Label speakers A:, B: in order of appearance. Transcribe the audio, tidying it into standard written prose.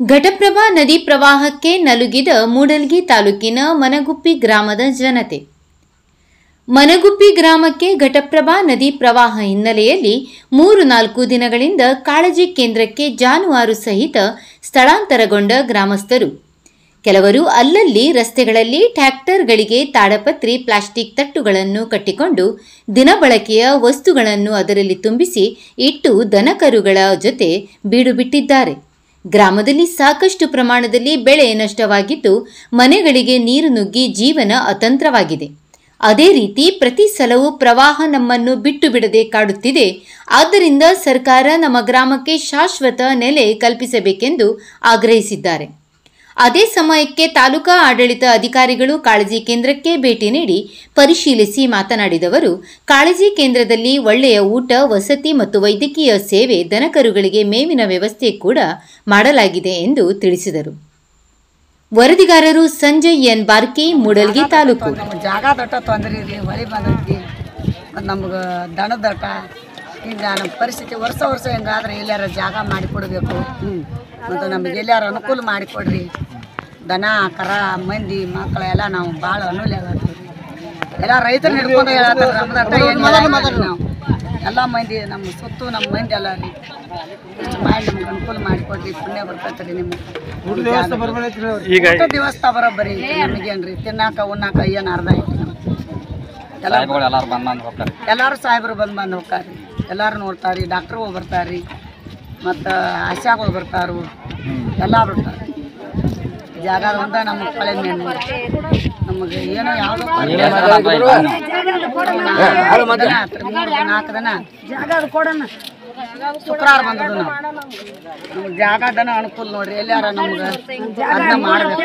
A: ಘಟಪ್ರಭಾ ನದಿ ಪ್ರವಾಹಕ್ಕೆ ನಲುಗಿದ ಮೂಡಲಗಿ ತಾಲೂಕಿನ ಮನಗುಪ್ಪಿ ಗ್ರಾಮದ ಜನತೆ. ಮನಗುಪ್ಪಿ ಗ್ರಾಮಕ್ಕೆ ಘಟಪ್ರಭಾ ನದಿ ಪ್ರವಾಹ ಹಿನ್ನೆಲೆಯಲ್ಲಿ 3-4 ದಿನಗಳಿಂದ ಕಾಳಜಿ ಕೇಂದ್ರಕ್ಕೆ ಜಾನುವಾರು ಸಹಿತ ಸ್ಥಳಾಂತರಗೊಂಡ ಗ್ರಾಮಸ್ಥರು. ಕೆಲವರು ಅಲ್ಲಲ್ಲಿ ರಸ್ತೆಗಳಲ್ಲಿ ಟ್ರ್ಯಾಕ್ಟರ್ಗಳಿಗೆ ತಾಡಪತ್ರಿ ಪ್ಲಾಸ್ಟಿಕ್ ತಟ್ಟುಗಳನ್ನು ಕಟ್ಟಿಕೊಂಡು ದಿನಬಳಕೆಯ ವಸ್ತುಗಳನ್ನು ಅದರಲ್ಲಿ ತುಂಬಿಸಿ ಇಟ್ಟು ದನಕರುಗಳ ಜೊತೆ ಬೀಡು ಬಿಟ್ಟಿದ್ದಾರೆ. ಗ್ರಾಮದಲ್ಲಿ ಸಾಕಷ್ಟು ಪ್ರಮಾಣದಲ್ಲಿ ಬೆಳೆ ನಷ್ಟವಾಗಿದ್ದು ಮನೆಗಳಿಗೆ ನೀರು ನುಗ್ಗಿ ಜೀವನ ಅತಂತ್ರವಾಗಿದೆ. ಅದೇ ರೀತಿ ಪ್ರತಿ ಸಲವೂ ಪ್ರವಾಹ ನಮ್ಮನ್ನು ಬಿಟ್ಟು ಬಿಡದೆ ಕಾಡುತ್ತಿದೆ. ಆದ್ದರಿಂದ ಸರ್ಕಾರ ನಮ್ಮ ಗ್ರಾಮಕ್ಕೆ ಶಾಶ್ವತ ನೆಲೆ ಕಲ್ಪಿಸಬೇಕೆಂದು ಆಗ್ರಹಿಸಿದ್ದಾರೆ. ಅದೇ ಸಮಯಕ್ಕೆ ತಾಲೂಕಾ ಆಡಳಿತ ಅಧಿಕಾರಿಗಳು ಕಾಳಜಿ ಕೇಂದ್ರಕ್ಕೆ ಭೇಟಿ ನೀಡಿ ಪರಿಶೀಲಿಸಿ ಮಾತನಾಡಿದವರು, ಕಾಳಜಿ ಕೇಂದ್ರದಲ್ಲಿ ಒಳ್ಳೆಯ ಊಟ, ವಸತಿ ಮತ್ತು ವೈದ್ಯಕೀಯ ಸೇವೆ, ದನಕರುಗಳಿಗೆ ಮೇವಿನ ವ್ಯವಸ್ಥೆ ಕೂಡ ಮಾಡಲಾಗಿದೆ ಎಂದು ತಿಳಿಸಿದರು. ವರದಿಗಾರರು ಸಂಜಯ್ ಎನ್ ಬಾರ್ಕಿ, ಮೂಡಲಗಿ ತಾಲೂಕು.
B: ಜಾಗ ದಟ್ಟ ತೊಂದರೆ ಇರಲಿ, ಹೊಳಿ ಬಂದೈತಿ, ನಮ್ಗೆ ದನದ ದಟ್ಟ ಈಗ ನಮ್ಮ ಪರಿಸ್ಥಿತಿ ವರ್ಷ ಹೆಂಗಾದ್ರೆ ಎಲ್ಲಾರ ಜಾಗ ಮಾಡಿಕೊಡ್ಬೇಕು ಮತ್ತು ನಮಗೆ ಎಲ್ಲಾರು ಅನುಕೂಲ ಮಾಡಿಕೊಡ್ರಿ. ದನ ಕರ ಮಂದಿ ಮಕ್ಕಳು ಎಲ್ಲ ನಾವು ಭಾಳ ಅನುಕೂಲ ಆಗತ್ತೀವಿ. ಎಲ್ಲ ರೈತರು ಹಿಡ್ಕೊಂಡು ಹೇಳತ್ತಾರೆ ನಾವು ಎಲ್ಲ ಮಂದಿ ನಮ್ಮ ಸುತ್ತು ನಮ್ಮ ಮಂದಿ ಎಲ್ಲ ರೀ ಇಷ್ಟು ಮಾಡಿ ನಮ್ಗೆ ಅನುಕೂಲ ಮಾಡಿಕೊಡ್ರಿ. ಪುಣ್ಯ ಬರ್ತೈತೆ ರೀ ನಿಮ್ಗೆ. ಊಟ ವ್ಯವಸ್ಥೆ ಬರೋಬ್ಬರಿ ನಮಗೇನ್ರಿ ತಿನ್ನಾಕ ಉಣ್ಣಾಕ ಏನು ಅರ್ಧ ಐತಿ. ಎಲ್ಲರೂ ಸಾಹೇಬರು ಬಂದು ಹೋಗ್ತಾರೆ, ಎಲ್ಲರೂ ನೋಡ್ತಾರೆ, ಡಾಕ್ಟ್ರು ಬರ್ತಾರೆ, ಮತ್ತು ಆಶಾಗಳು ಬರ್ತಾರು, ಎಲ್ಲ ಬರ್ತಾರೆ. ಜಾಗ ಒಂದ ನಮ್ಮ ಕಳೆ ಮೇನ್ ನಮಗೆ ಏನೋ ಯಾವುದೋ 4 ದಿನ ಶುಕ್ರವಾರ ಬಂದದ್ದು ನಾವು ನಮ್ಗೆ ಜಾಗದನ ಅನುಕೂಲ ನೋಡ್ರಿ. ಎಲ್ಲಾರ ನಮ್ಗೆ ಅದನ್ನ ಮಾಡಬೇಕು.